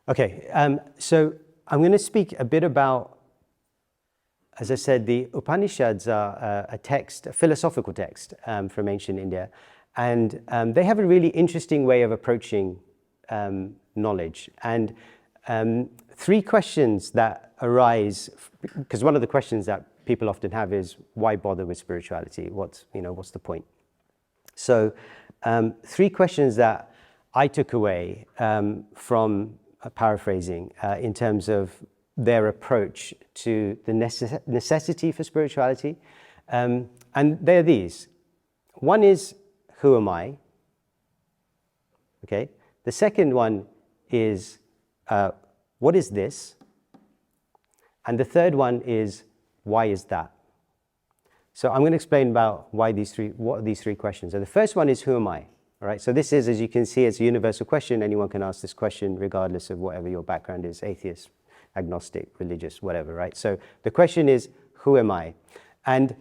Okay, so I'm going to speak a bit about, as I said, the Upanishads are a text, a philosophical text from ancient India, and they have a really interesting way of approaching knowledge. And three questions that arise, because one of the questions that people often have is, why bother with spirituality? What's the point? So three questions that I took away from paraphrasing in terms of their approach to the necessity for spirituality. And they're these. One is, who am I? Okay. The second one is, what is this? And the third one is, why is that? So I'm going to explain about what are these three questions. So the first one is, who am I? All right. So this is, as you can see, it's a universal question. Anyone can ask this question regardless of whatever your background is, atheist, agnostic, religious, whatever, right? So the question is, who am I? And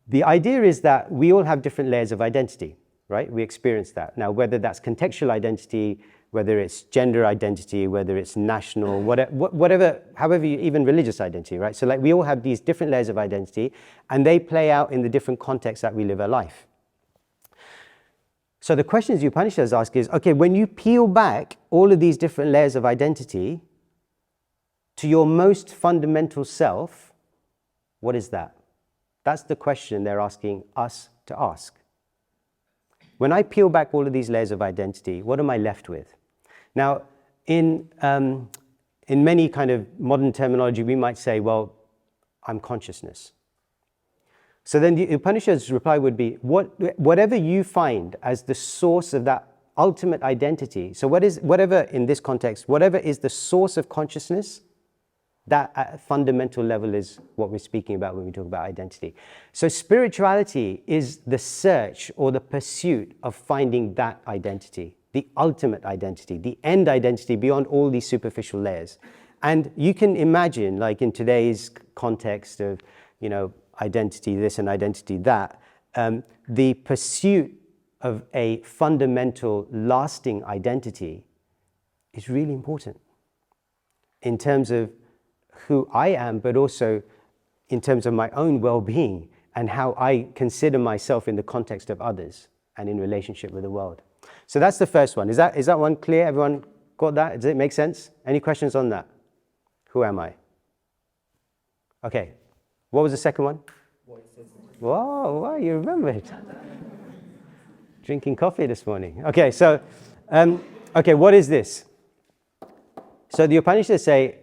the idea is that we all have different layers of identity, right? We experience that. Now, whether that's contextual identity, whether it's gender identity, whether it's national, whatever, however, even religious identity, right? So like we all have these different layers of identity, and they play out in the different contexts that we live our life. So the questions the Upanishads ask is, okay, when you peel back all of these different layers of identity to your most fundamental self, what is that? That's the question they're asking us to ask. When I peel back all of these layers of identity, what am I left with? Now, in many kind of modern terminology, we might say, well, I'm consciousness. So then the Upanishad's reply would be, whatever you find as the source of that ultimate identity, so whatever in this context, whatever is the source of consciousness, that at a fundamental level is what we're speaking about when we talk about identity. So spirituality is the search or the pursuit of finding that identity, the ultimate identity, the end identity beyond all these superficial layers. And you can imagine, like in today's context of, identity this and identity that, the pursuit of a fundamental, lasting identity is really important in terms of who I am, but also in terms of my own well-being and how I consider myself in the context of others and in relationship with the world. So that's the first one. Is that one clear? Everyone got that? Does it make sense? Any questions on that? Who am I? Okay. What was the second one? Whoa, you remembered. Drinking coffee this morning. Okay, so, what is this? So the Upanishads say,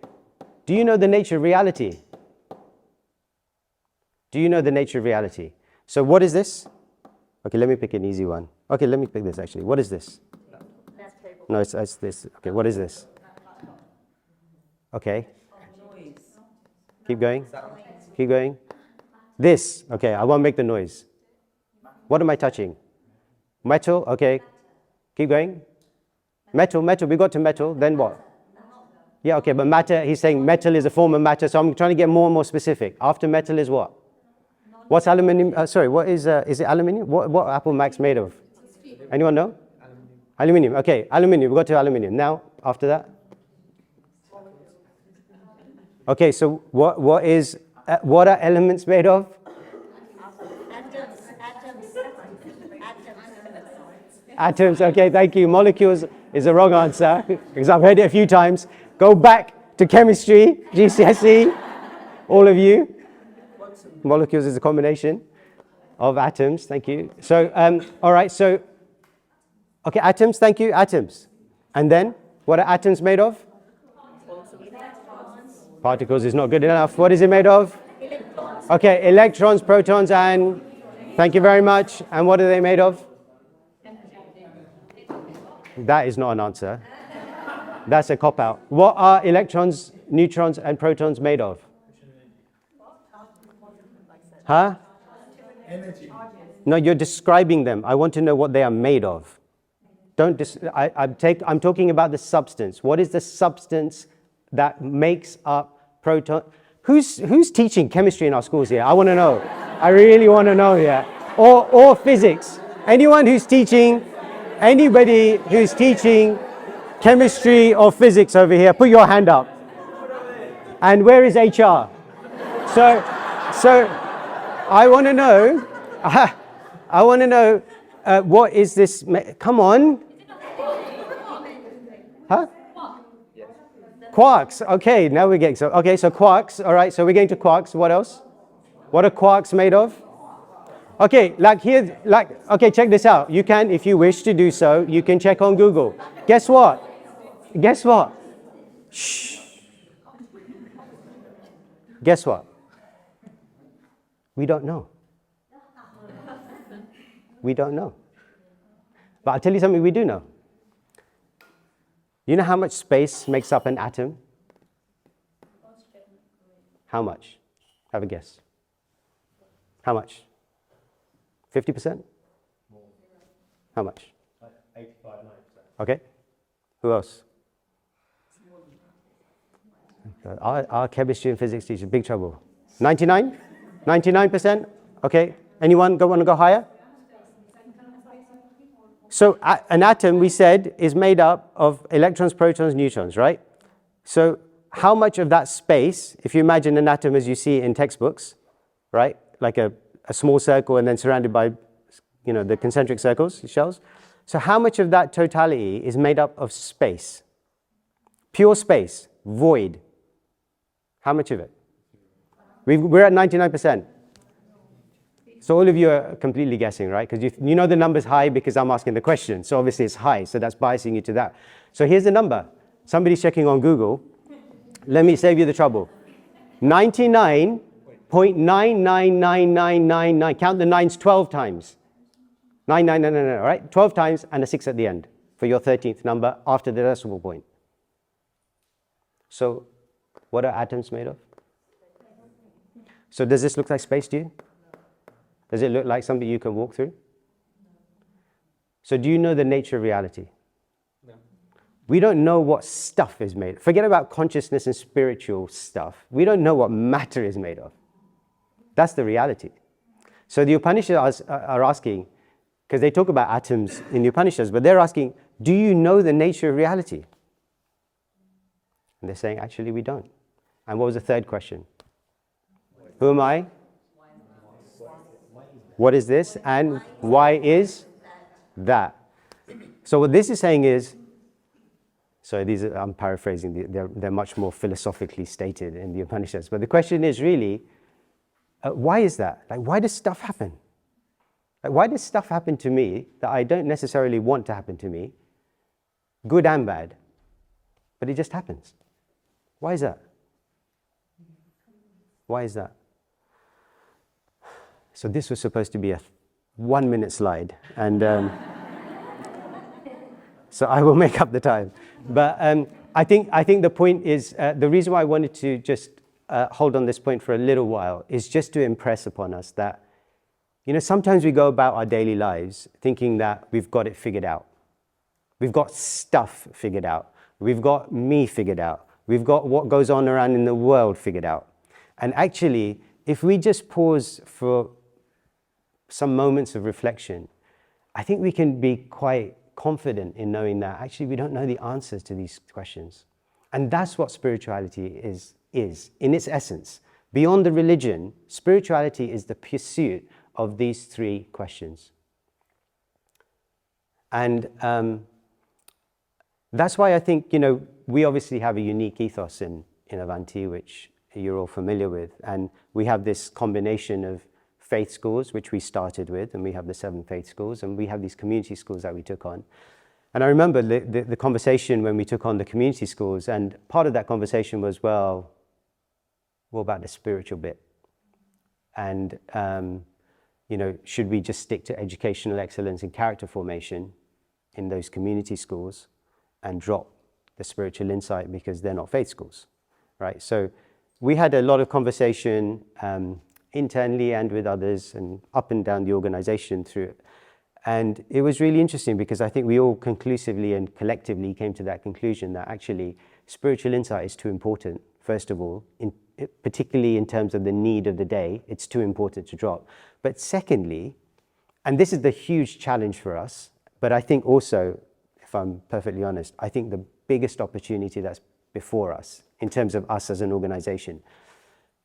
do you know the nature of reality? Do you know the nature of reality? So what is this? Okay, let me pick an easy one. Okay, let me pick this actually. What is this? No, it's this. Okay, what is this? Okay. Keep going. Keep going. This. Okay, I won't make the noise. What am I touching? Metal. Okay. Keep going. Metal. We got to metal. Then what? Yeah, okay, but matter, he's saying metal is a form of matter, so I'm trying to get more and more specific. After metal is what? What's aluminium? What is it aluminium? What Apple Mac's made of? Anyone know? Aluminium. Okay, aluminium. We got to aluminium. Now, after that? Okay, so what are elements made of? Atoms. Okay, thank you. Molecules is the wrong answer because I've heard it a few times. Go back to chemistry, GCSE, all of you. Molecules is a combination of atoms. Thank you. So, all right. So, okay, atoms. Thank you. Atoms. And then, what are atoms made of? Particles is not good enough. What is it made of? Electrons. Okay, electrons, protons, and thank you very much. And what are they made of? That is not an answer. That's a cop-out. What are electrons, neutrons, and protons made of? Huh? Energy. No, you're describing them. I want to know what they are made of. I'm talking about the substance. What is the substance that makes up proton? Who's teaching chemistry in our schools here? I want to know. I really want to know here. Or physics. Anybody who's teaching chemistry or physics over here? Put your hand up. And where is HR? So I want to know, what is this? Come on. Huh? Quarks. Okay, now we're getting, so quarks. All right, so we're getting to quarks. What else? What are quarks made of? Okay, okay, check this out. You can, if you wish to do so, you can check on Google. Guess what? Shh. Guess what? We don't know. We don't know. But I'll tell you something we do know. You know how much space makes up an atom? How much? Have a guess. How much? 50%? How much? 85, 90%. Okay. Who else? Our chemistry and physics teacher, big trouble. 99? 99%? Okay. Anyone want to go higher? So an atom, we said, is made up of electrons, protons, neutrons, right? So how much of that space, if you imagine an atom as you see it in textbooks, right? Like a small circle and then surrounded by, the concentric circles, shells. So how much of that totality is made up of space? Pure space, void. How much of it? We're at 99%. So all of you are completely guessing, right? Because you know the number's high because I'm asking the question. So obviously it's high, so that's biasing you to that. So here's the number. Somebody's checking on Google. Let me save you the trouble. 99.999999. Count the nines 12 times. 9999, right? 12 times and a 6 at the end for your 13th number after the decimal point. So what are atoms made of? So does this look like space to you? Does it look like something you can walk through? So do you know the nature of reality? No. We don't know what stuff is made. Forget about consciousness and spiritual stuff. We don't know what matter is made of. That's the reality. So the Upanishads are asking, because they talk about atoms in the Upanishads, but they're asking, do you know the nature of reality? And they're saying, actually, we don't. And what was the third question? Who am I? What is this? And why is that? So what this is saying is, I'm paraphrasing, they're much more philosophically stated in the Upanishads. But the question is really, why is that? Like, why does stuff happen? Like, why does stuff happen to me that I don't necessarily want to happen to me, good and bad, but it just happens? Why is that? Why is that? So this was supposed to be a 1-minute slide, and so I will make up the time. But I think the point is, the reason why I wanted to just hold on this point for a little while is just to impress upon us that, sometimes we go about our daily lives thinking that we've got it figured out. We've got stuff figured out. We've got me figured out. We've got what goes on around in the world figured out. And actually, if we just pause for some moments of reflection, I think we can be quite confident in knowing that actually we don't know the answers to these questions. And that's what spirituality is in its essence. Beyond the religion, spirituality is the pursuit of these three questions. And that's why I think, we obviously have a unique ethos in Avanti, which you're all familiar with. And we have this combination of faith schools, which we started with, and we have the 7 faith schools, and we have these community schools that we took on. And I remember the conversation when we took on the community schools, and part of that conversation was, well, what about the spiritual bit? And, should we just stick to educational excellence and character formation in those community schools and drop the spiritual insight because they're not faith schools, right? So we had a lot of conversation internally and with others and up and down the organization through it. And it was really interesting because I think we all conclusively and collectively came to that conclusion that actually spiritual insight is too important, first of all, particularly in terms of the need of the day, it's too important to drop. But secondly, and this is the huge challenge for us, but I think also, if I'm perfectly honest, I think biggest opportunity that's before us in terms of us as an organization.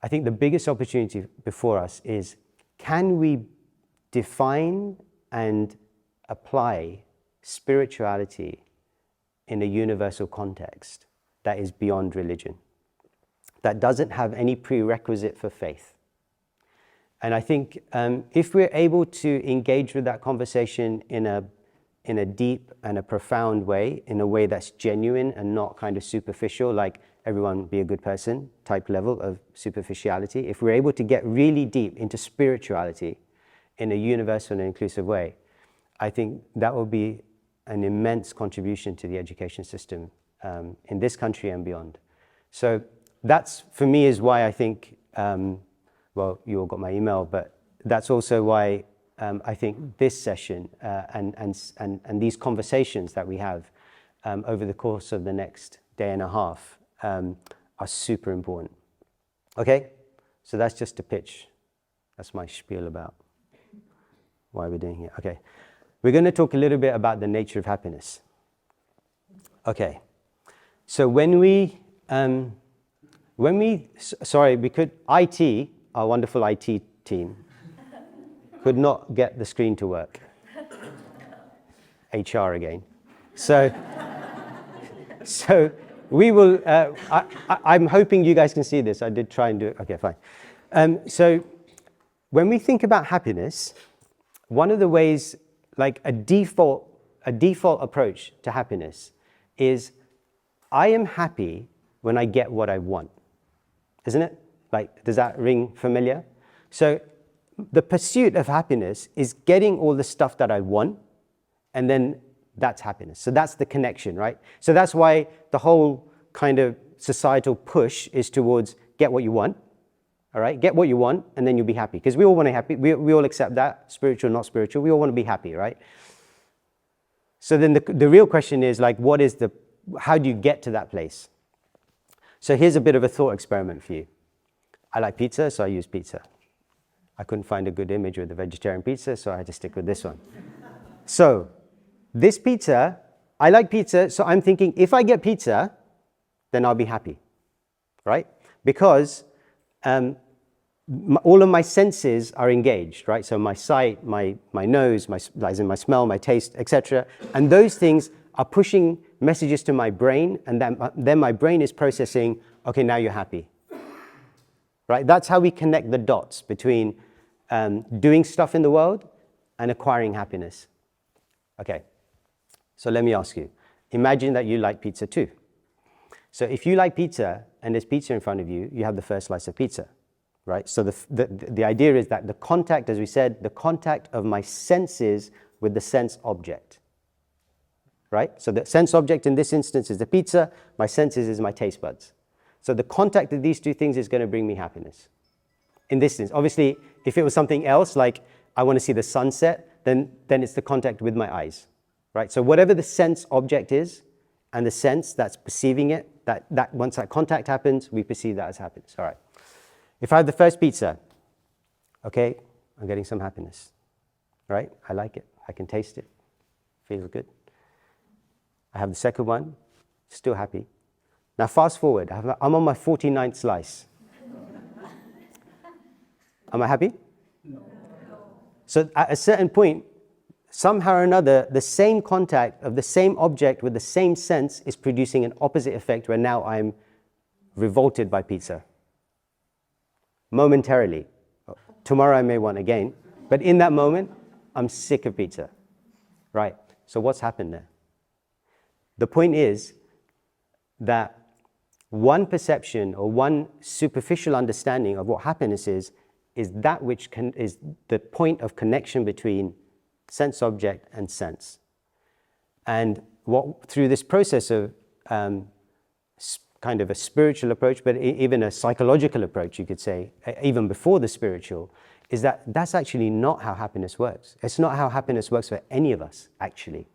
I think the biggest opportunity before us is, can we define and apply spirituality in a universal context that is beyond religion, that doesn't have any prerequisite for faith? And I think if we're able to engage with that conversation in a deep and a profound way, in a way that's genuine and not kind of superficial, like everyone be a good person type level of superficiality, if we're able to get really deep into spirituality in a universal and inclusive way, I think that will be an immense contribution to the education system in this country and beyond. So that's, for me, is why I think, well, you all got my email, but that's also why I think this session and these conversations that we have over the course of the next day and a half are super important. Okay? So that's just a pitch. That's my spiel about why we're doing here. Okay. We're going to talk a little bit about the nature of happiness. Okay. So IT, our wonderful IT team, could not get the screen to work. HR again. So we will, I'm hoping you guys can see this. I did try and do it. Okay, fine. So when we think about happiness, one of the ways, like a default approach to happiness is, I am happy when I get what I want. Isn't it? Like, does that ring familiar? So the pursuit of happiness is getting all the stuff that I want, and then that's happiness. So that's the connection, right? So that's why the whole kind of societal push is towards get what you want, all right? Get what you want, and then you'll be happy. Because we all want to be happy. We all accept that, spiritual, not spiritual. We all want to be happy, right? So then the real question is, like, how do you get to that place? So here's a bit of a thought experiment for you. I like pizza, so I use pizza. I couldn't find a good image with the vegetarian pizza, so I had to stick with this one. So this pizza, I like pizza, so I'm thinking, if I get pizza, then I'll be happy, right? Because all of my senses are engaged, right? So my sight, my nose, as in my smell, my taste, etc. And those things are pushing messages to my brain, and then my brain is processing, okay, now you're happy, right? That's how we connect the dots between doing stuff in the world and acquiring happiness. Okay, so let me ask you, imagine that you like pizza too. So if you like pizza and there's pizza in front of you, you have the first slice of pizza, right? So the idea is that the contact, as we said, the contact of my senses with the sense object, right? So the sense object in this instance is the pizza, my senses is my taste buds. So the contact of these two things is going to bring me happiness. In this instance, obviously, if it was something else, like I want to see the sunset, then it's the contact with my eyes, right? So whatever the sense object is, and the sense that's perceiving it, that once that contact happens, we perceive that as happiness. All right. If I have the first pizza, okay, I'm getting some happiness, right? I like it. I can taste it. Feels good. I have the second one, still happy. Now fast forward, I'm on my 49th slice. Am I happy? No. So at a certain point, somehow or another, the same contact of the same object with the same sense is producing an opposite effect, where now I'm revolted by pizza. Momentarily. Tomorrow I may want again, but in that moment, I'm sick of pizza. Right? So what's happened there? The point is that one perception or one superficial understanding of what happiness is that which is the point of connection between sense object and sense. And through this process of kind of a spiritual approach, but even a psychological approach, you could say, even before the spiritual, is that that's actually not how happiness works. It's not how happiness works for any of us, actually.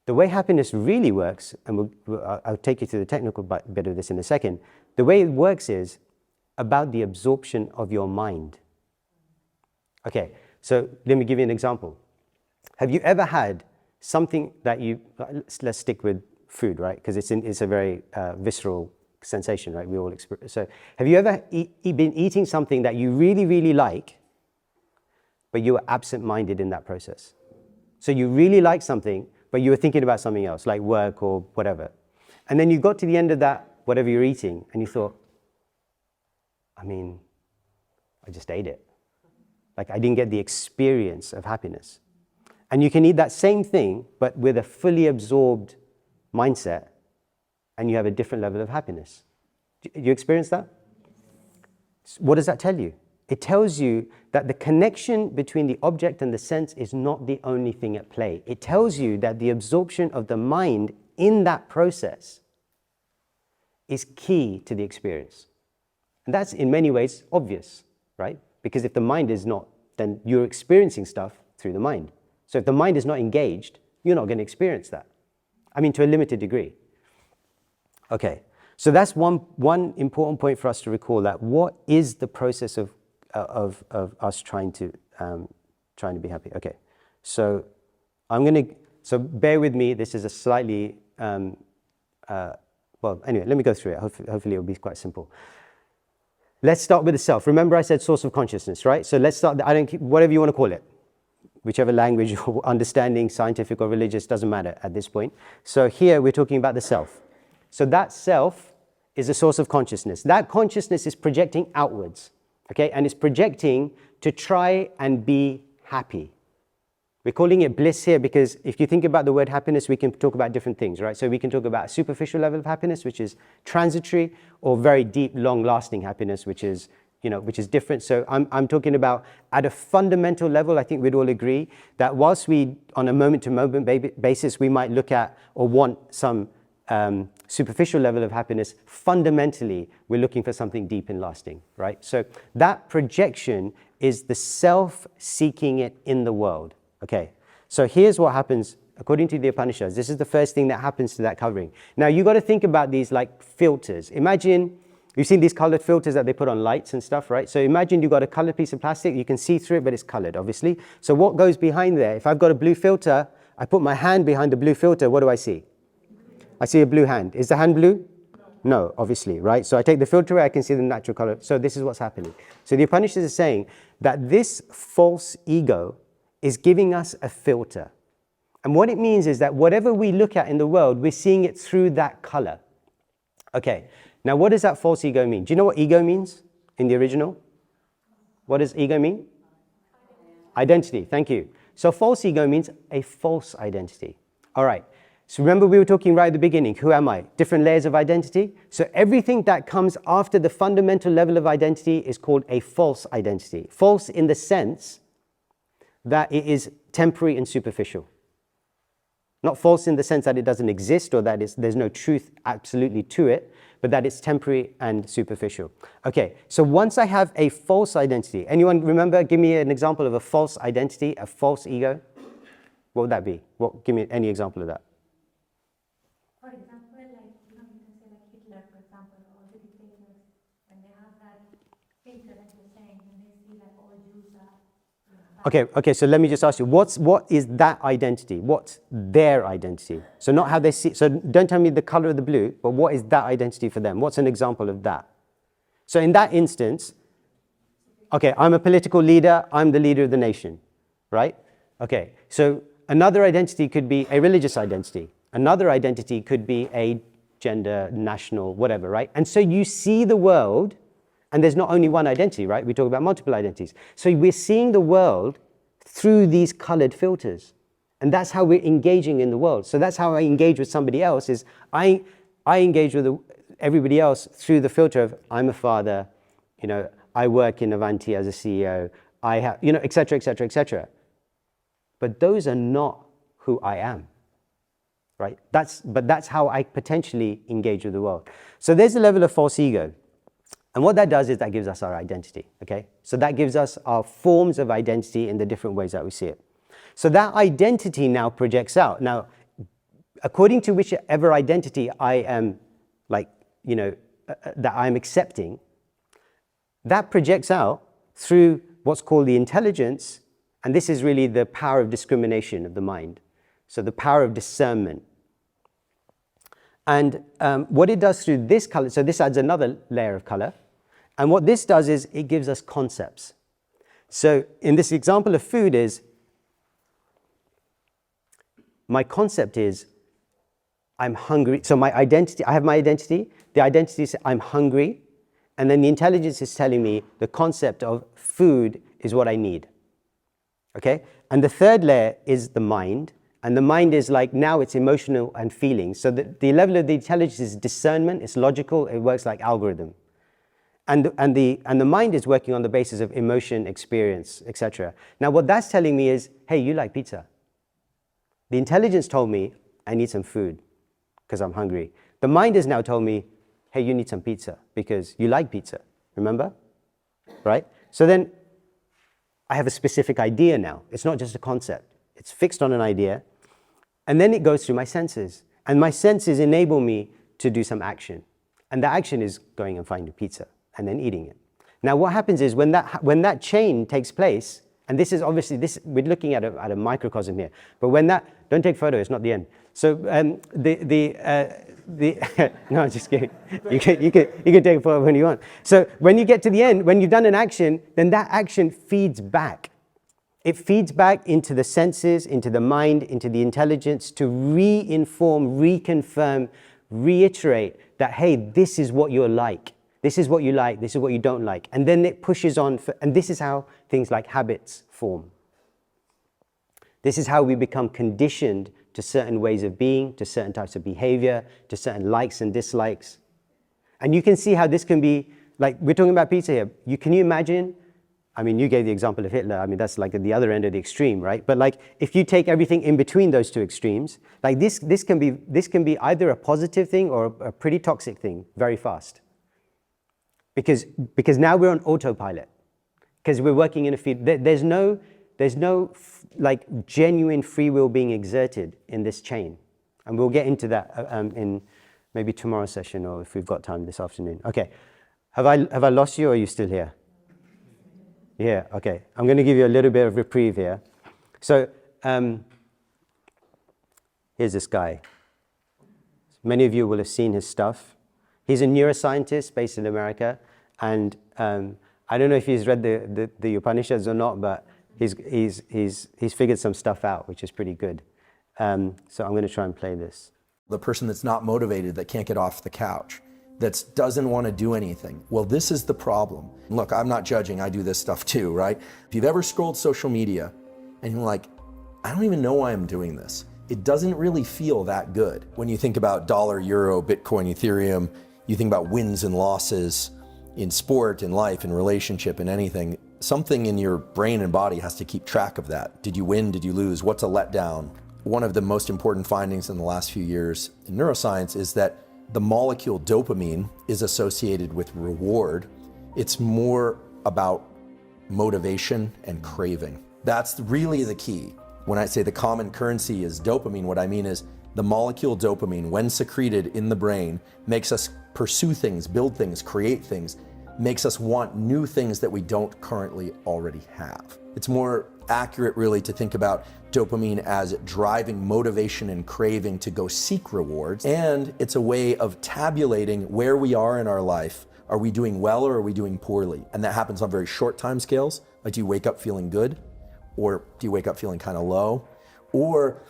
The way happiness really works, and I'll take you through the technical bit of this in a second, the way it works is about the absorption of your mind. Okay, so let me give you an example. Have you ever had something that let's stick with food, right? Because it's a very visceral sensation, right? We all experience. So have you ever been eating something that you really, really like, but you were absent-minded in that process? So you really like something, but you were thinking about something else, like work or whatever. And then you got to the end of that, whatever you're eating, and you thought, I mean, I just ate it. Like I didn't get the experience of happiness. And you can eat that same thing, but with a fully absorbed mindset, and you have a different level of happiness. Do you experience that? What does that tell you? It tells you that the connection between the object and the sense is not the only thing at play. It tells you that the absorption of the mind in that process is key to the experience. And that's in many ways obvious, right? Because if the mind is not, then you're experiencing stuff through the mind. So if the mind is not engaged, you're not going to experience that. I mean, to a limited degree. Okay, so that's one important point for us to recall, that what is the process of us trying to be happy. Okay, so so bear with me. This is a slightly, well, anyway, let me go through it. Hopefully it'll be quite simple. Let's start with the self. Remember I said source of consciousness, right? So let's start, whatever you want to call it. Whichever language or understanding, scientific or religious, doesn't matter at this point. So here we're talking about the self. So that self is a source of consciousness. That consciousness is projecting outwards, okay? And it's projecting to try and be happy. We're calling it bliss here because if you think about the word happiness, we can talk about different things, right? So we can talk about a superficial level of happiness, which is transitory, or very deep, long-lasting happiness, which is different. So I'm talking about at a fundamental level. I think we'd all agree that whilst we, on a moment-to-moment basis, we might look at or want some superficial level of happiness, fundamentally, we're looking for something deep and lasting, right? So that projection is the self seeking it in the world. Okay, so here's what happens according to the Upanishads. This is the first thing that happens to that covering. Now, you got to think about these like filters. Imagine, you've seen these colored filters that they put on lights and stuff, right? So imagine you've got a colored piece of plastic. You can see through it, but it's colored, obviously. So what goes behind there? If I've got a blue filter, I put my hand behind the blue filter, what do I see? I see a blue hand. Is the hand blue? No, obviously, right? So I take the filter away, I can see the natural color. So this is what's happening. So the Upanishads is saying that this false ego is giving us a filter. And what it means is that whatever we look at in the world, we're seeing it through that color. Okay, now what does that false ego mean? Do you know what ego means in the original? What does ego mean? Identity, thank you. So false ego means a false identity. All right, so remember we were talking right at the beginning, who am I? Different layers of identity. So everything that comes after the fundamental level of identity is called a false identity. False in the sense that it is temporary and superficial. Not false in the sense that it doesn't exist or that there's no truth absolutely to it, but that it's temporary and superficial. Okay, so once I have a false identity, anyone remember, give me an example of a false identity, a false ego? What would that be? Give me any example of that. For example, like, you can say like Hitler, for example, or the dictators, when they have that filter that you're saying, and they see like all Jews are. Okay, so let me just ask you, what is that identity? What's their identity? So not how they see, so don't tell me the color of the blue, but what is that identity for them? What's an example of that? So in that instance, okay, I'm a political leader, I'm the leader of the nation, right? Okay, so another identity could be a religious identity. Another identity could be a gender, national, whatever, right? And so you see the world. And there's not only one identity, right? We talk about multiple identities. So we're seeing the world through these colored filters. And that's how we're engaging in the world. So that's how I engage with somebody else, is I engage with everybody else through the filter of, I'm a father, I work in Avanti as a CEO, I have, et cetera, et cetera, et cetera. But those are not who I am, right? But that's how I potentially engage with the world. So there's a level of false ego. And what that does is that gives us our identity, okay? So that gives us our forms of identity in the different ways that we see it. So that identity now projects out. Now, according to whichever identity I am, that I'm accepting, that projects out through what's called the intelligence, and this is really the power of discrimination of the mind. So the power of discernment. And what it does through this color, so this adds another layer of color. And what this does is it gives us concepts. So in this example of food is, my concept is, I'm hungry. So my identity, I have my identity. The identity is I'm hungry. And then the intelligence is telling me the concept of food is what I need. Okay? And the third layer is the mind. And the mind is like, now it's emotional and feeling. So the level of the intelligence is discernment, it's logical, it works like algorithm. And the mind is working on the basis of emotion, experience, etc. Now what that's telling me is, hey, you like pizza. The intelligence told me, I need some food because I'm hungry. The mind has now told me, hey, you need some pizza because you like pizza, remember? Right? So then I have a specific idea now. It's not just a concept. It's fixed on an idea. And then it goes through my senses. And my senses enable me to do some action. And the action is going and finding pizza and then eating it. Now what happens is when that chain takes place, and this is obviously, we're looking at a microcosm here, but when that, don't take photo, it's not the end. So no, I'm just kidding. You can take a photo when you want. So when you get to the end, when you've done an action, then that action feeds back. It feeds back into the senses, into the mind, into the intelligence to re-inform, reconfirm, reiterate that, hey, this is what you're like. This is what you like, this is what you don't like. And then it pushes on, and this is how things like habits form. This is how we become conditioned to certain ways of being, to certain types of behavior, to certain likes and dislikes. And you can see how this can be, like we're talking about pizza here. Can you imagine? I mean, you gave the example of Hitler. I mean, that's like at the other end of the extreme, right? But like, if you take everything in between those two extremes, like this can be either a positive thing or a pretty toxic thing very fast. Because now we're on autopilot. Because we're working in a field. There's no like genuine free will being exerted in this chain, and we'll get into that in maybe tomorrow's session or if we've got time this afternoon. Okay, have I lost you or are you still here? Yeah, okay. I'm going to give you a little bit of reprieve here. So here's this guy. Many of you will have seen his stuff. He's a neuroscientist based in America, and I don't know if he's read the Upanishads or not, but he's figured some stuff out, which is pretty good. So I'm going to try and play this. The person that's not motivated, that can't get off the couch, that doesn't want to do anything. Well, this is the problem. Look, I'm not judging, I do this stuff too, right? If you've ever scrolled social media and you're like, I don't even know why I'm doing this. It doesn't really feel that good. When you think about dollar, euro, Bitcoin, Ethereum, you think about wins and losses in sport, in life, in relationship, in anything. Something in your brain and body has to keep track of that. Did you win? Did you lose? What's a letdown? One of the most important findings in the last few years in neuroscience is that the molecule dopamine is associated with reward. It's more about motivation and craving. That's really the key. When I say the common currency is dopamine, what I mean is the molecule dopamine, when secreted in the brain, makes us pursue things, build things, create things, makes us want new things that we don't currently already have. It's more accurate really to think about dopamine as driving motivation and craving to go seek rewards. And it's a way of tabulating where we are in our life. Are we doing well or are we doing poorly? And that happens on very short time scales. Like, do you wake up feeling good? Or do you wake up feeling kind of low? Or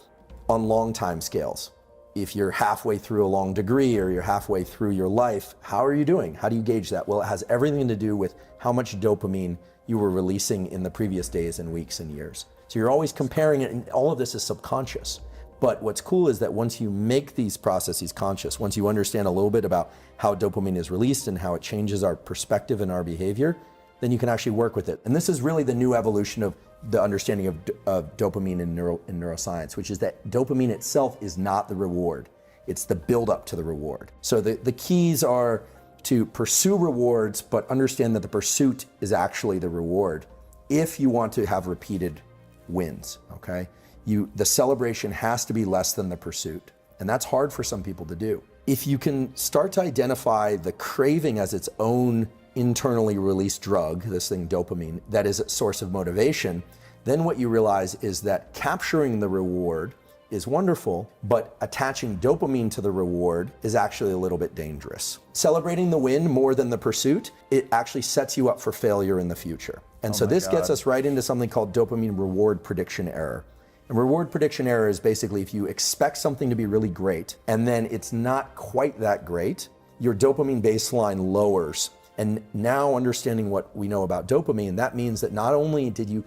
on long time scales. If you're halfway through a long degree or you're halfway through your life, how are you doing? How do you gauge that? Well, it has everything to do with how much dopamine you were releasing in the previous days and weeks and years. So you're always comparing it, and all of this is subconscious. But what's cool is that once you make these processes conscious, once you understand a little bit about how dopamine is released and how it changes our perspective and our behavior, then you can actually work with it. And this is really the new evolution of the understanding of dopamine in neuroscience, which is that dopamine itself is not the reward. It's the buildup to the reward. So the keys are to pursue rewards, but understand that the pursuit is actually the reward if you want to have repeated wins, okay? The celebration has to be less than the pursuit, and that's hard for some people to do. If you can start to identify the craving as its own internally released drug, this thing dopamine, that is a source of motivation, then what you realize is that capturing the reward is wonderful, but attaching dopamine to the reward is actually a little bit dangerous. Celebrating the win more than the pursuit, it actually sets you up for failure in the future. And so this gets us right into something called dopamine reward prediction error. And reward prediction error is basically if you expect something to be really great and then it's not quite that great, your dopamine baseline lowers. And now understanding what we know about dopamine, that means that not only did you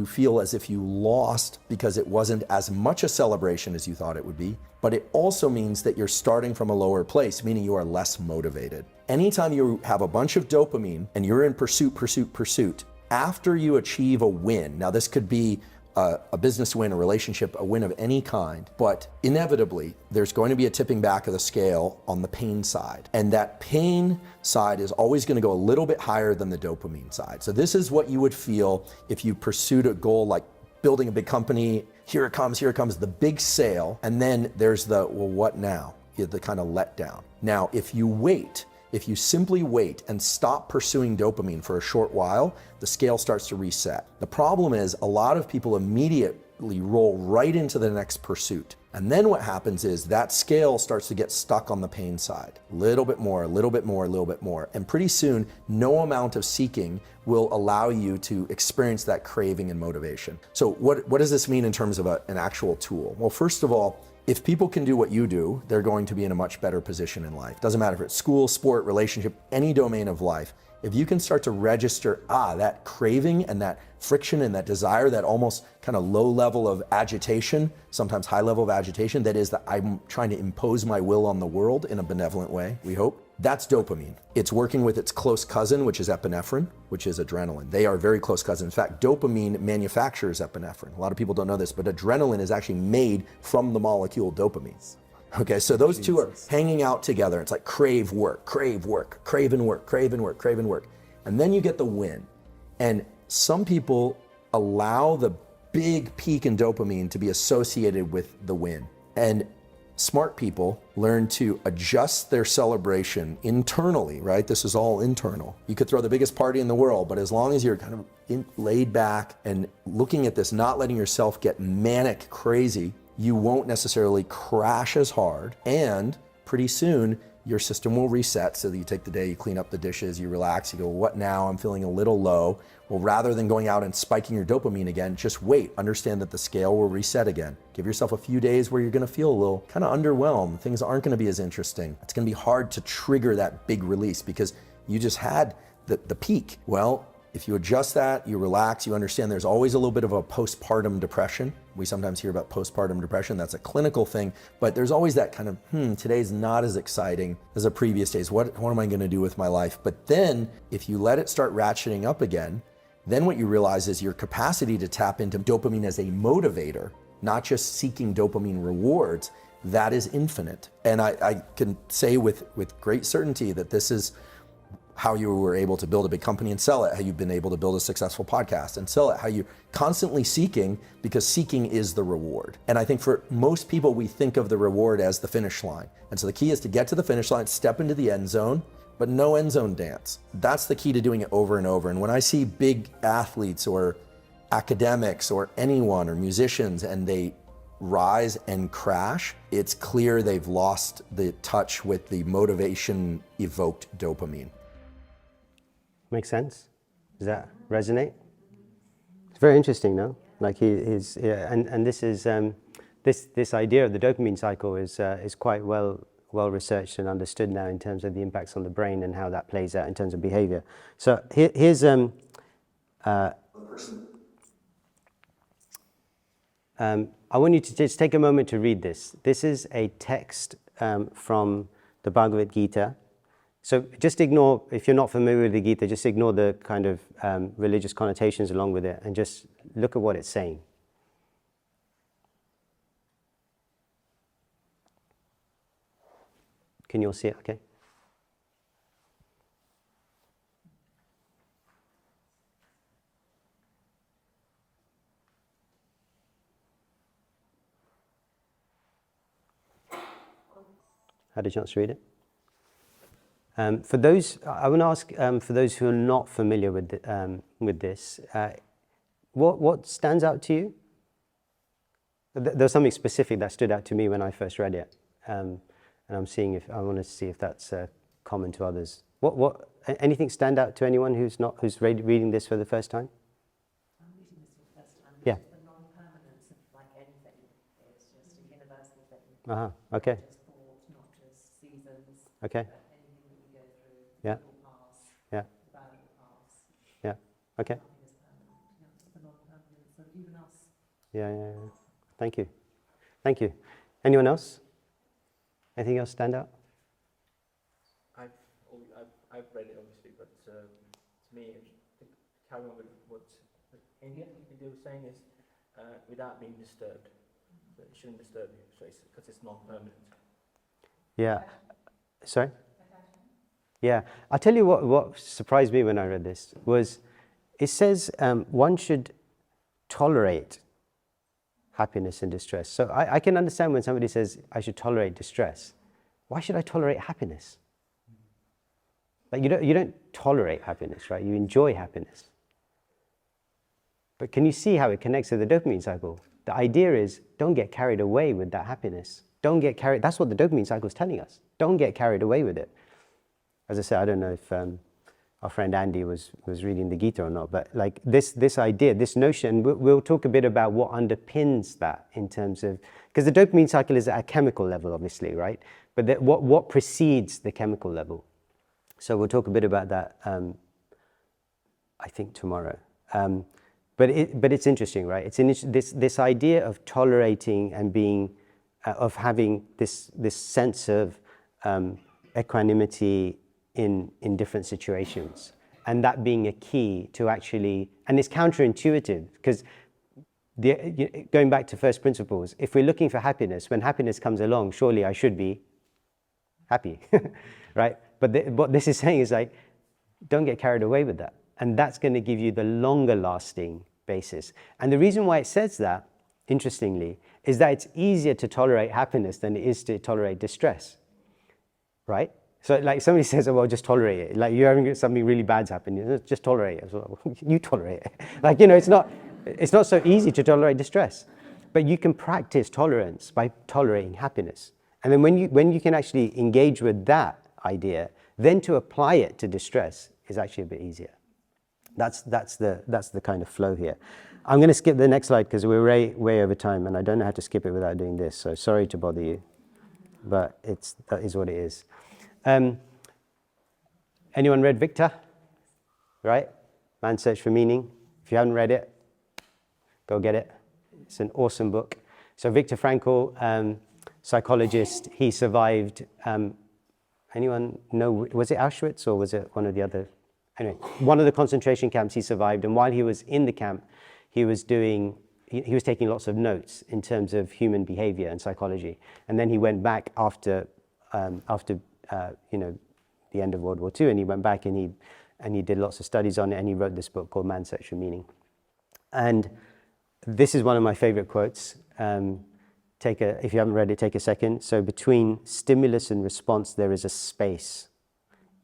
feel as if you lost because it wasn't as much a celebration as you thought it would be, but it also means that you're starting from a lower place, meaning you are less motivated. Anytime you have a bunch of dopamine and you're in pursuit, after you achieve a win, now this could be a business win, a relationship, a win of any kind, but inevitably there's going to be a tipping back of the scale on the pain side. And that pain side is always going to go a little bit higher than the dopamine side. So this is what you would feel if you pursued a goal like building a big company. Here it comes, the big sale. And then there's the, well, what now? The kind of letdown. Now, if you simply wait and stop pursuing dopamine for a short while, the scale starts to reset. The problem is a lot of people immediately roll right into the next pursuit. And then what happens is that scale starts to get stuck on the pain side. A little bit more, a little bit more, a little bit more. And pretty soon, no amount of seeking will allow you to experience that craving and motivation. So what does this mean in terms of an actual tool? Well, first of all, if people can do what you do, they're going to be in a much better position in life. Doesn't matter if it's school, sport, relationship, any domain of life. If you can start to register, that craving and that friction and that desire, that almost kind of low level of agitation, sometimes high level of agitation, that is that I'm trying to impose my will on the world in a benevolent way, we hope. That's dopamine. It's working with its close cousin, which is epinephrine, which is adrenaline. They are very close cousins. In fact, dopamine manufactures epinephrine. A lot of people don't know this, but adrenaline is actually made from the molecule dopamine. Okay, so those two are hanging out together. It's like crave work, crave work, crave and work, crave and work, crave and work. And then you get the win. And some people allow the big peak in dopamine to be associated with the win. And smart people learn to adjust their celebration internally, right? This is all internal. You could throw the biggest party in the world, but as long as you're kind of laid back and looking at this, not letting yourself get manic crazy, you won't necessarily crash as hard, and pretty soon your system will reset so that you take the day, you clean up the dishes, you relax, you go, what now? I'm feeling a little low. Well, rather than going out and spiking your dopamine again, just wait. Understand that the scale will reset again. Give yourself a few days where you're gonna feel a little kind of underwhelmed. Things aren't gonna be as interesting. It's gonna be hard to trigger that big release because you just had the peak. Well, if you adjust that, you relax, you understand there's always a little bit of a postpartum depression. We sometimes hear about postpartum depression. That's a clinical thing, but there's always that kind of, today's not as exciting as the previous days. What am I gonna do with my life? But then if you let it start ratcheting up again, then what you realize is your capacity to tap into dopamine as a motivator, not just seeking dopamine rewards, that is infinite. And I can say with great certainty that this is how you were able to build a big company and sell it, how you've been able to build a successful podcast and sell it, how you're constantly seeking, because seeking is the reward. And I think for most people, we think of the reward as the finish line. And so the key is to get to the finish line, step into the end zone, but no end zone dance. That's the key to doing it over and over. And when I see big athletes or academics or anyone or musicians and they rise and crash, it's clear they've lost the touch with the motivation evoked dopamine. Makes sense? Does that resonate? It's very interesting, no? Like and this is this idea of the dopamine cycle is quite well researched and understood now in terms of the impacts on the brain and how that plays out in terms of behavior. So here's I want you to just take a moment to read this. This is a text from the Bhagavad Gita. So just ignore, if you're not familiar with the Gita, just ignore the kind of religious connotations along with it and just look at what it's saying. Can you all see it? Okay. Had a chance to read it? For those, I want to ask, for those who are not familiar with this, what stands out to you? There was something specific that stood out to me when I first read it, and I'm seeing if I want to see if that's common to others. Anything stand out to anyone who's reading this for the first time? I'm reading this for the first time. Yeah. The non-permanence of like anything is just a universal thing. Okay. Not just thought, not just seasons. Okay. But anything that we go through. Yeah. It will pass. Yeah. The bad will pass. Yeah. Okay. Nothing is permanent. Yeah, the non-permanence of even us. Yeah. Thank you. Thank you. Anyone else? Anything else stand out? I've read it obviously, but to me, to carry on with what India they were saying is without being disturbed. So it shouldn't disturb you, so because it's non-permanent. Yeah. Sorry? Yeah. I'll tell you what surprised me when I read this was it says one should tolerate happiness and distress. So I can understand when somebody says I should tolerate distress. Why should I tolerate happiness? Like you don't tolerate happiness, right? You enjoy happiness. But can you see how it connects to the dopamine cycle? The idea is don't get carried away with that happiness. Don't get carried. That's what the dopamine cycle is telling us. Don't get carried away with it. As I said, I don't know if our friend Andy was reading the Gita or not, but like this idea, this notion, we'll talk a bit about what underpins that in terms of, because the dopamine cycle is at a chemical level, obviously, right? But what precedes the chemical level? So we'll talk a bit about that, I think, tomorrow. But it's interesting, right? It's this idea of tolerating and being, of having this sense of equanimity in different situations, and that being a key to actually, and it's counterintuitive because going back to first principles, if we're looking for happiness, when happiness comes along, surely I should be happy, right? But what this is saying is like, don't get carried away with that. And that's going to give you the longer lasting basis. And the reason why it says that, interestingly, is that it's easier to tolerate happiness than it is to tolerate distress, right? So like somebody says, oh, well, just tolerate it. Like you're having something really bad's happened, just tolerate it. So, you tolerate it. Like, it's not so easy to tolerate distress. But you can practice tolerance by tolerating happiness. And then when you can actually engage with that idea, then to apply it to distress is actually a bit easier. That's the kind of flow here. I'm going to skip the next slide because we're way over time, and I don't know how to skip it without doing this. So sorry to bother you, but that is what it is. Anyone read Victor? Right? Man's Search for Meaning. If you haven't read it, go get it. It's an awesome book. So Viktor Frankl, psychologist, he survived. Anyone know, was it Auschwitz or was it one of the other? Anyway, one of the concentration camps he survived, and while he was in the camp, he was taking lots of notes in terms of human behavior and psychology. And then he went back after the end of World War II, and he went back and he did lots of studies on it, and he wrote this book called Man's Search for Meaning. And this is one of my favorite quotes. If you haven't read it, take a second. So between stimulus and response, there is a space.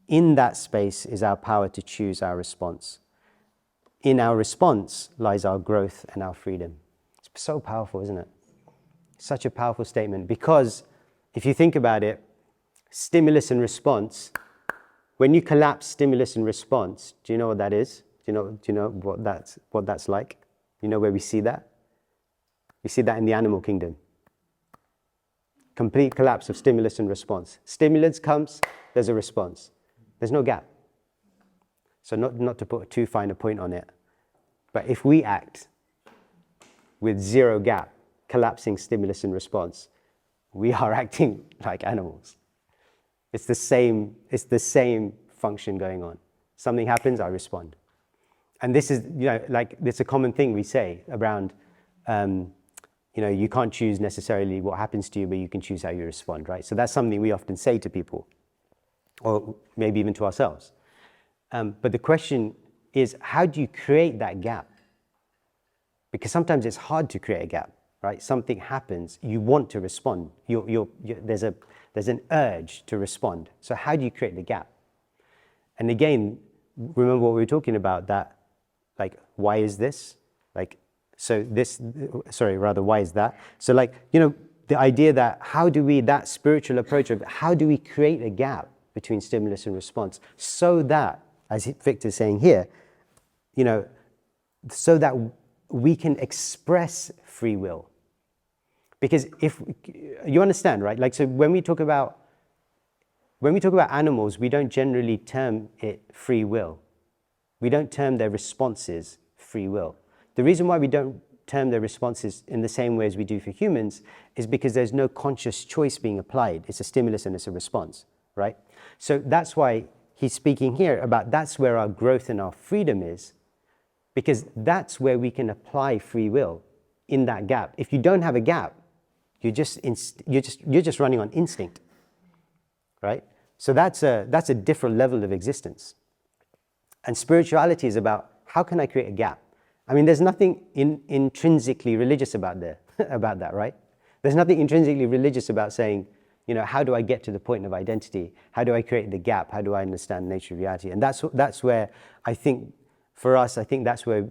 In that space is our power to choose our response. In our response lies our growth and our freedom. It's so powerful, isn't it? Such a powerful statement, because if you think about it, stimulus and response, when you collapse stimulus and response, do you know what that is? Do you know what that's like? You know where we see that? We see that in the animal kingdom. Complete collapse of stimulus and response. Stimulus comes, there's a response. There's no gap. So not to put too fine a point on it, but if we act with zero gap, collapsing stimulus and response, we are acting like animals. It's the same function going on. Something happens, I respond. And this is, it's a common thing we say around, you can't choose necessarily what happens to you, but you can choose how you respond, right? So that's something we often say to people, or maybe even to ourselves. But the question is, how do you create that gap? Because sometimes it's hard to create a gap, right? Something happens, you want to respond. There's an urge to respond. So how do you create the gap? And again, remember what we were talking about, that, like, why is this? Like, So this, sorry, rather, why is that? So like, the idea that that spiritual approach of how do we create a gap between stimulus and response so that, as Victor's saying here, so that we can express free will. Because if you understand, right? Like, so when we talk about animals, we don't generally term it free will. We don't term their responses free will. The reason why we don't term their responses in the same way as we do for humans is because there's no conscious choice being applied. It's a stimulus and it's a response, right? So that's why he's speaking here about that's where our growth and our freedom is, because that's where we can apply free will, in that gap. If you don't have a gap, you're just running on instinct, right? So that's a different level of existence. And spirituality is about how can I create a gap? I mean, there's nothing intrinsically religious about that, right? There's nothing intrinsically religious about saying, how do I get to the point of identity? How do I create the gap? How do I understand the nature of reality? And that's where I think, for us, I think that's where,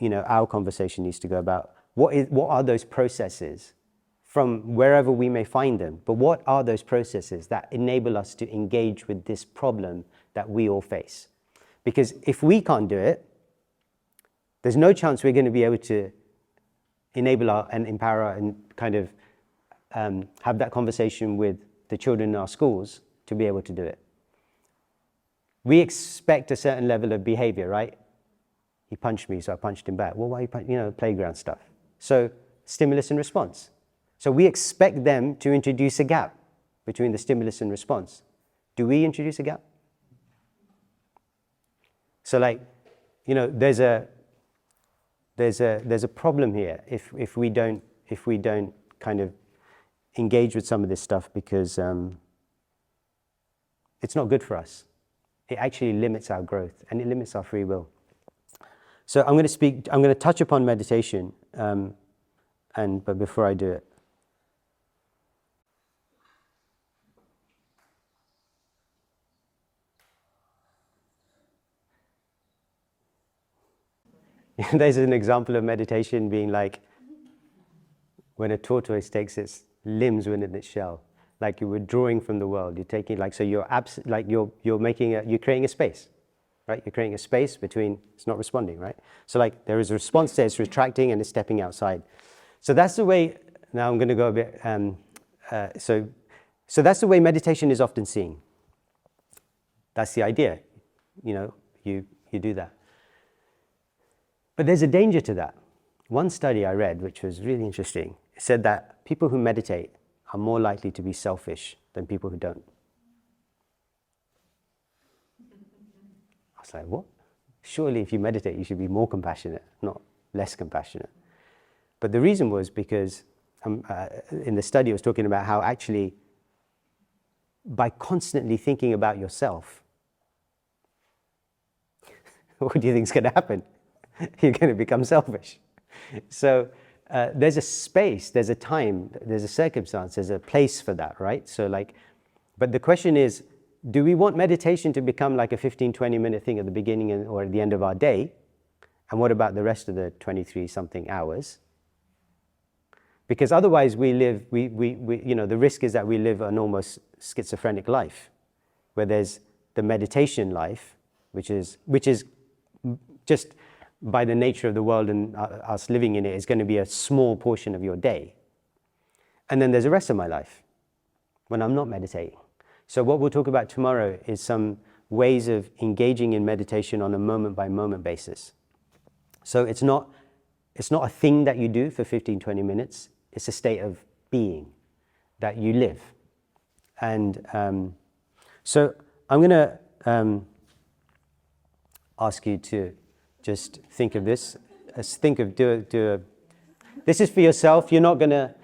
our conversation needs to go about what are those processes from wherever we may find them, but what are those processes that enable us to engage with this problem that we all face? Because if we can't do it, there's no chance we're going to be able to enable and empower and kind of have that conversation with the children in our schools to be able to do it. We expect a certain level of behavior, right? He punched me, so I punched him back. Well, why playground stuff. So stimulus and response. So we expect them to introduce a gap between the stimulus and response. Do we introduce a gap? So like, there's a problem here if we don't kind of engage with some of this stuff, because it's not good for us. It actually limits our growth and it limits our free will. So I'm going to touch upon meditation, but before I do it, there's an example of meditation being like when a tortoise takes its limbs within its shell, like you're withdrawing from the world. You're taking so you're you're creating a space, right? You're creating a space between, it's not responding, right? So like there is a response there, it's retracting and it's stepping outside. So that's the way. Now I'm going to go a bit. So that's the way meditation is often seen. That's the idea. You do that. But there's a danger to that. One study I read, which was really interesting, said that people who meditate are more likely to be selfish than people who don't. I was like, what? Surely if you meditate, you should be more compassionate, not less compassionate. But the reason was because in the study it was talking about how actually by constantly thinking about yourself, what do you think is going to happen? You're going to become selfish. So there's a space, there's a time, there's a circumstance, there's a place for that, right? So but the question is, do we want meditation to become like a 15, 20-minute thing at the beginning or at the end of our day? And what about the rest of the 23-something hours? Because otherwise we live, the risk is that we live an almost schizophrenic life, where there's the meditation life, which is just by the nature of the world and us living in it, is going to be a small portion of your day. And then there's the rest of my life when I'm not meditating. So what we'll talk about tomorrow is some ways of engaging in meditation on a moment-by-moment basis. So it's not a thing that you do for 15, 20 minutes. It's a state of being that you live. And so I'm going to ask you to just think of this. This is for yourself. You're not gonna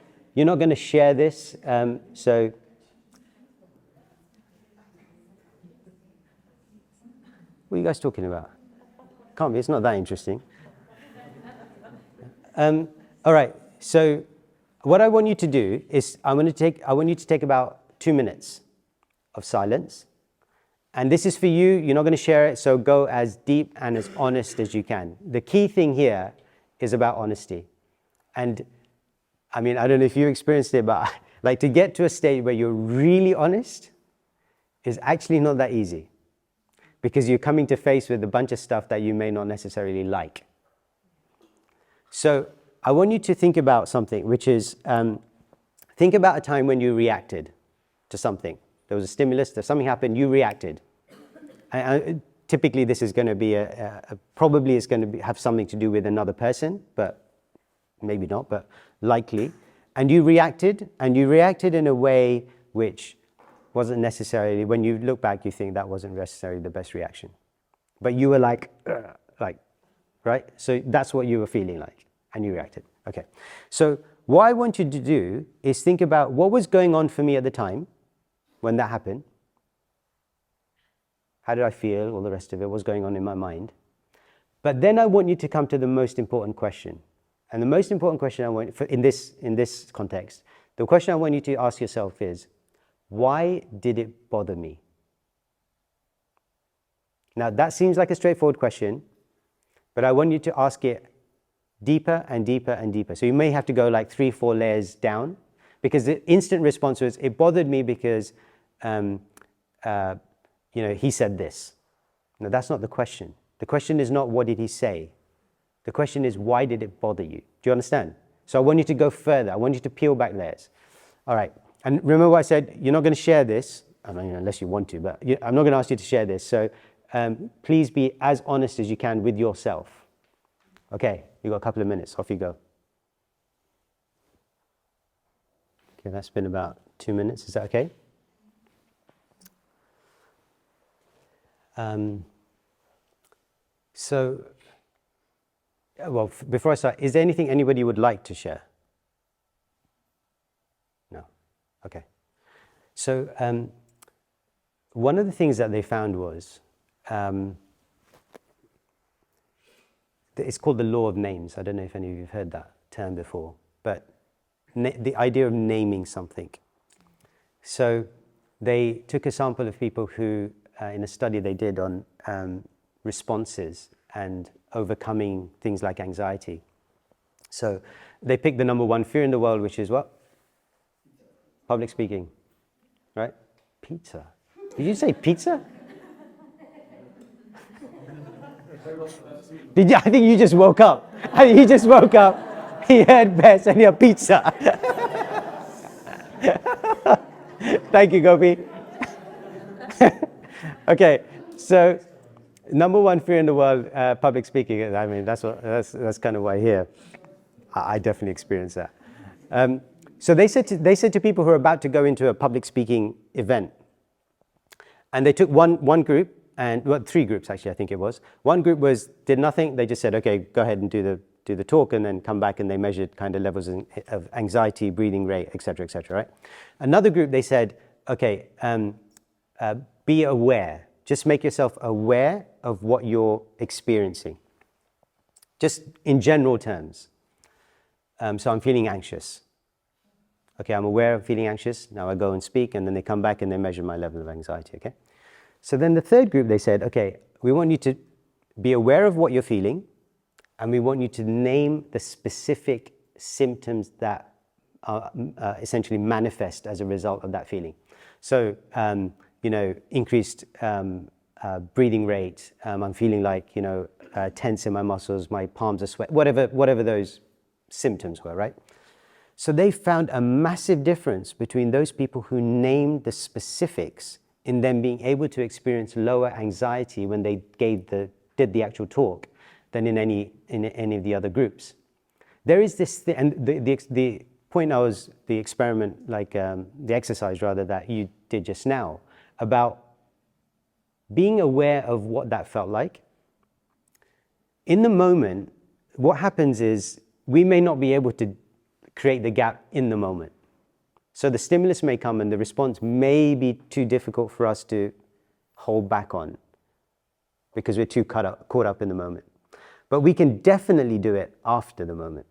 share this. So what are you guys talking about? Can't be. It's not that interesting. All right. So what I want you to do is I want you to take about 2 minutes of silence. And this is for you. You're not going to share it, so go as deep and as honest as you can. The key thing here is about honesty. And I mean, I don't know if you experienced it, but like to get to a state where you're really honest is actually not that easy, because you're coming to face with a bunch of stuff that you may not necessarily like. So I want you to think about something, which is think about a time when you reacted to something. There was a stimulus, something happened, you reacted. Typically, this is going to be probably it's going to have something to do with another person, but maybe not, but likely. And you reacted in a way which wasn't necessarily, when you look back, you think that wasn't necessarily the best reaction. But you were like, right? So that's what you were feeling like, and you reacted. Okay. So what I want you to do is think about what was going on for me at the time when that happened. How did I feel? All the rest of it, what was going on in my mind. But then I want you to come to the most important question. And the most important question I want, in this context, the question I want you to ask yourself is, why did it bother me? Now that seems like a straightforward question, but I want you to ask it deeper and deeper and deeper. So you may have to go like 3-4 layers down, because the instant response was, it bothered me because he said this. No, that's not the question. The question is not what did he say. The question is, why did it bother you? Do you understand? So I want you to go further. I want you to peel back layers. All right. And remember what I said, you're not going to share this, I mean, unless you want to, but I'm not going to ask you to share this. So please be as honest as you can with yourself. Okay, you've got a couple of minutes. Off you go. Okay, that's been about 2 minutes. Is that okay? Before I start, is there anything anybody would like to share? No? Okay. So one of the things that they found was, it's called the law of names. I don't know if any of you have heard that term before, but the idea of naming something. So they took a sample of people who, in a study they did on responses and overcoming things like anxiety. So they picked the number one fear in the world, which is what? Public speaking, right? Pizza. Did you say pizza? I think you just woke up. He just woke up. He heard Bess and he had pizza. Thank you, Gopi. Okay, so number one fear in the world, public speaking. I mean, that's kind of why I hear. I definitely experienced that. So they said to people who are about to go into a public speaking event, and they took one group, and well, 3 groups actually, I think it was. One group did nothing. They just said, okay, go ahead and do the talk, and then come back, and they measured kind of levels of anxiety, breathing rate, et cetera, right? Another group, they said, okay, be aware. Just make yourself aware of what you're experiencing. Just in general terms. So I'm feeling anxious. Okay, I'm aware of feeling anxious. Now I go and speak, and then they come back and they measure my level of anxiety, okay? So then the third group, they said, okay, we want you to be aware of what you're feeling, and we want you to name the specific symptoms that are essentially manifest as a result of that feeling. So, increased breathing rate, I'm feeling like, tense in my muscles, my palms are sweating, whatever those symptoms were, right? So they found a massive difference between those people who named the specifics in them being able to experience lower anxiety when they did the actual talk than in any of the other groups. There is this thing, and the point the experiment, the exercise rather, that you did just now, about being aware of what that felt like. In the moment, what happens is we may not be able to create the gap in the moment. So the stimulus may come and the response may be too difficult for us to hold back on because we're too caught up in the moment. But we can definitely do it after the moment,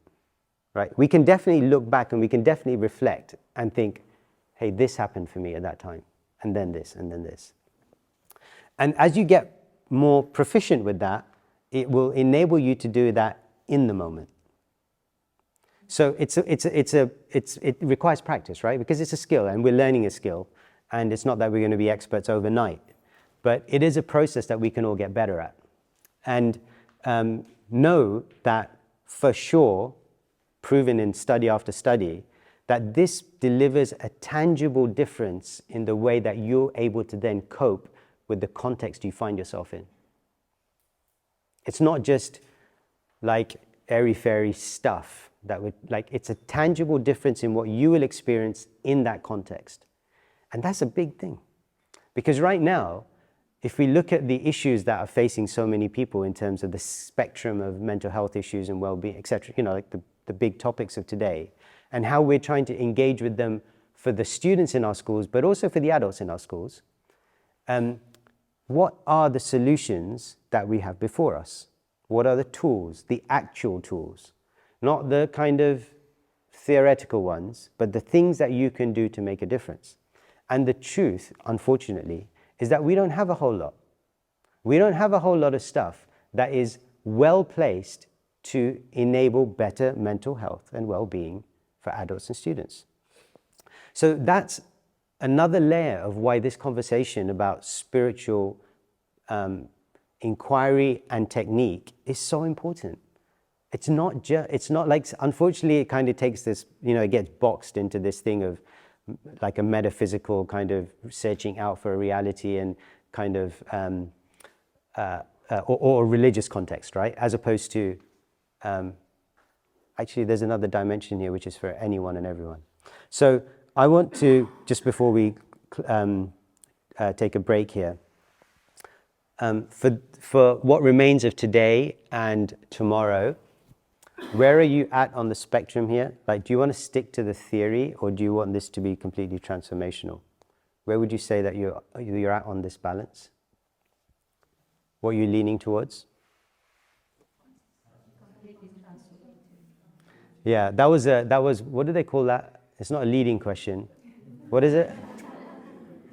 right? We can definitely look back and we can definitely reflect and think, hey, this happened for me at that time, and then this, and then this. And as you get more proficient with that, it will enable you to do that in the moment. So it requires practice, right? Because it's a skill and we're learning a skill, and it's not that we're going to be experts overnight, but it is a process that we can all get better at. And know that for sure, proven in study after study, that this delivers a tangible difference in the way that you're able to then cope with the context you find yourself in. It's not just like airy-fairy stuff that would, like, it's a tangible difference in what you will experience in that context. And that's a big thing. Because right now, if we look at the issues that are facing so many people in terms of the spectrum of mental health issues and well-being, etc., you know, like the big topics of today, and how we're trying to engage with them for the students in our schools, but also for the adults in our schools, what are the solutions that we have before us? What are the tools, the actual tools? Not the kind of theoretical ones, but the things that you can do to make a difference. And the truth, unfortunately, is that we don't have a whole lot. We don't have a whole lot of stuff that is well placed to enable better mental health and well-being for adults and students. So that's another layer of why this conversation about spiritual inquiry and technique is so important. It's not like, unfortunately, it kind of takes this, you know, it gets boxed into this thing of like a metaphysical kind of searching out for a reality and kind of, or a religious context, right? As opposed to, actually, there's another dimension here, which is for anyone and everyone. So I want to, just before we take a break here, for what remains of today and tomorrow, where are you at on the spectrum here? Like, do you want to stick to the theory, or do you want this to be completely transformational? Where would you say that you're at on this balance? What are you leaning towards? Yeah, that was, what do they call that? It's not a leading question. What is it?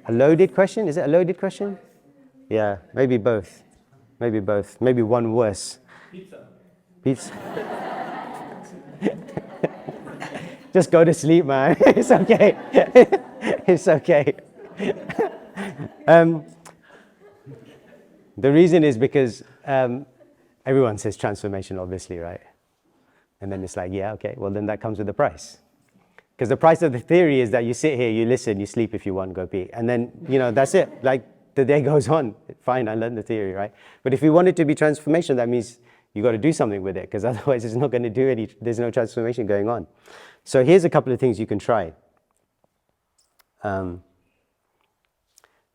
A loaded question? Is it a loaded question? Yeah, maybe both. Maybe both. Maybe one worse. Pizza. Just go to sleep, man. It's okay. It's okay. The reason is because everyone says transformation, obviously, right? And then it's like, yeah, okay, well, then that comes with a price. Because the price of the theory is that you sit here, you listen, you sleep if you want, go pee. And then, you know, that's it. Like, the day goes on. Fine, I learned the theory, right? But if you want it to be transformation, that means you got to do something with it, because otherwise it's not going to do any, there's no transformation going on. So here's a couple of things you can try.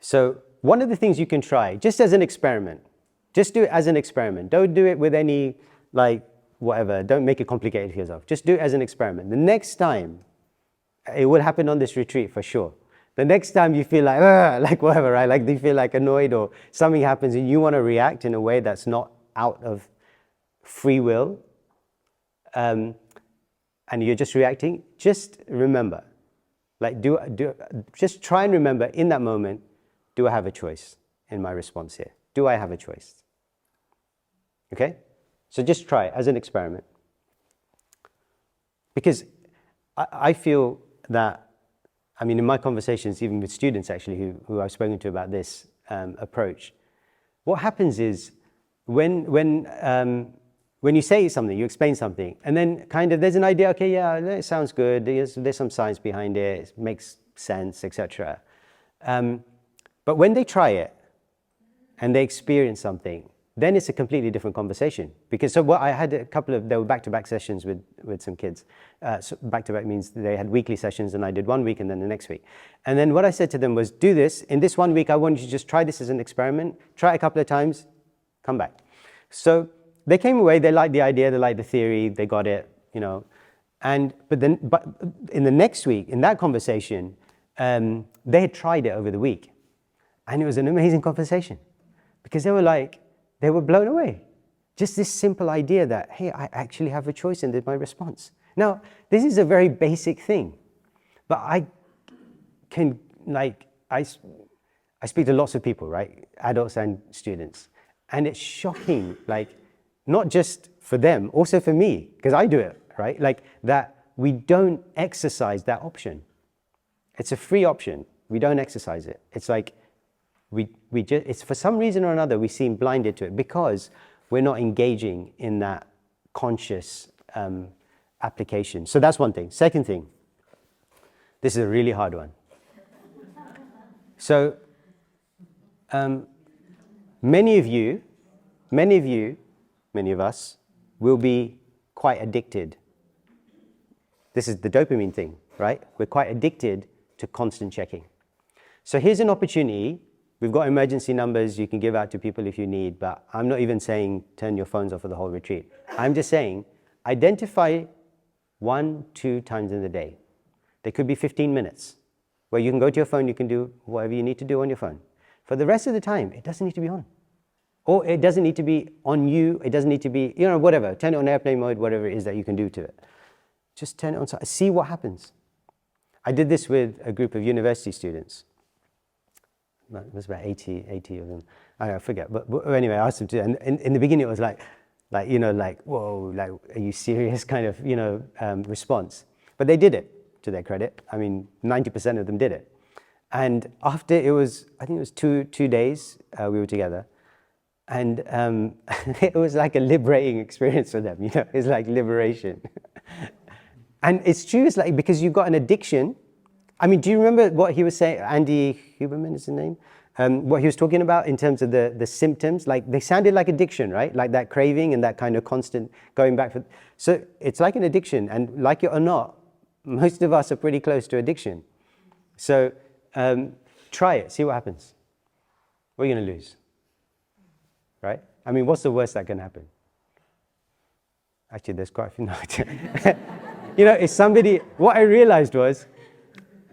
So one of the things you can try, just as an experiment, just do it as an experiment. Don't do it with any, like, whatever. Don't make it complicated for yourself. Just do it as an experiment. The next time, it will happen on this retreat for sure. The next time you feel like whatever, right? Like you feel like annoyed or something happens and you want to react in a way that's not out of free will, and you're just reacting, just remember, like just try and remember in that moment, do I have a choice in my response here? Do I have a choice? Okay? So just try it as an experiment. Because I feel that, I mean, in my conversations, even with students actually who I've spoken to about this approach, what happens is when you say something, you explain something, and then kind of there's an idea, okay, yeah, it sounds good, there's some science behind it, it makes sense, etc. But when they try it and they experience something, then it's a completely different conversation. Because so what I had there were back-to-back sessions with some kids. So back-to-back means they had weekly sessions and I did 1 week and then the next week. And then what I said to them was, do this. In this 1 week, I want you to just try this as an experiment. Try it a couple of times, come back. So they came away, they liked the idea, they liked the theory, they got it, you know. But in the next week, in that conversation, they had tried it over the week. And it was an amazing conversation. Because they were blown away. Just this simple idea that, hey, I actually have a choice in my response. Now, this is a very basic thing, but I speak to lots of people, right? Adults and students. And it's shocking, like, not just for them, also for me, because I do it, right? Like that we don't exercise that option. It's a free option. We don't exercise it. It's like we just, it's for some reason or another we seem blinded to it because we're not engaging in that conscious application. So that's one thing. Second thing, this is a really hard one. So many of us will be quite addicted. This is the dopamine thing, right? We're quite addicted to constant checking. So here's an opportunity. We've got emergency numbers you can give out to people if you need, but I'm not even saying turn your phones off for the whole retreat. I'm just saying identify 1-2 times in the day. There could be 15 minutes where you can go to your phone, you can do whatever you need to do on your phone. For the rest of the time, it doesn't need to be on. Or it doesn't need to be on you, it doesn't need to be, whatever, turn it on airplane mode, whatever it is that you can do to it. Just turn it on, see what happens. I did this with a group of university students. It was about 80 of them. I forget, but anyway, I asked them to, and in the beginning it was like, whoa, like, are you serious kind of, response. But they did it, to their credit. I mean, 90% of them did it. And after it was, I think it was two days we were together, and it was like a liberating experience for them, it's like liberation. And it's true, it's like, because you've got an addiction. I mean, do you remember what he was saying? Andy Huberman is his name? What he was talking about in terms of the symptoms, like they sounded like addiction, right? Like that craving and that kind of constant going back. So it's like an addiction, and like it or not, most of us are pretty close to addiction. So try it, see what happens. What are you going to lose? Right? I mean, what's the worst that can happen? Actually, there's quite a few. No. If somebody, what I realized was,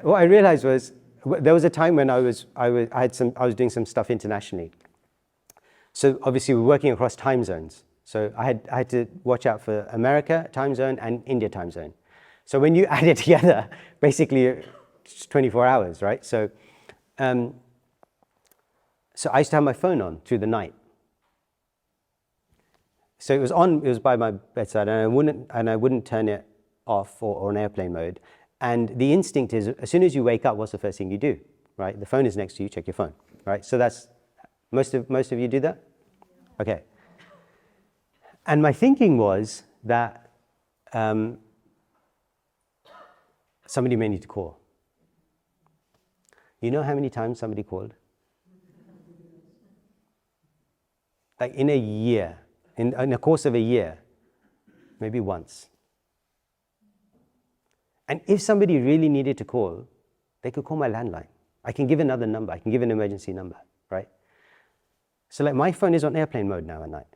there was a time when I was doing some stuff internationally. So obviously we're working across time zones. So I had to watch out for America time zone and India time zone. So when you add it together, basically it's 24 hours, right? So I used to have my phone on through the night. So it was by my bedside, and I wouldn't turn it off or on airplane mode. And the instinct is, as soon as you wake up, what's the first thing you do, right? The phone is next to you, check your phone, right? So that's, most of you do that? Okay. And my thinking was that somebody may need to call. You know how many times somebody called? Like in a year, in the course of a year, maybe once. And if somebody really needed to call, they could call my landline. I can give another number. I can give an emergency number, right? So like my phone is on airplane mode now at night.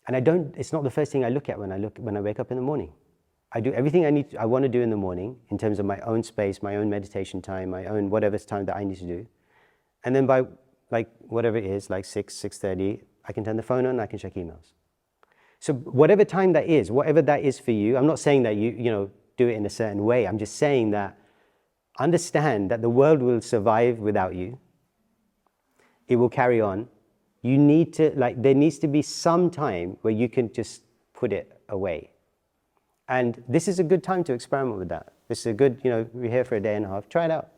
And it's not the first thing I look at when I wake up in the morning. I do everything I want to do in the morning in terms of my own space, my own meditation time, my own whatever time that I need to do. And then by like whatever it is, like 6:30, I can turn the phone on and I can check emails. So whatever time that is, whatever that is for you, I'm not saying that you do it in a certain way. I'm just saying that understand that the world will survive without you. It will carry on. You need to, there needs to be some time where you can just put it away. And this is a good time to experiment with that. This is a good, we're here for a day and a half. Try it out.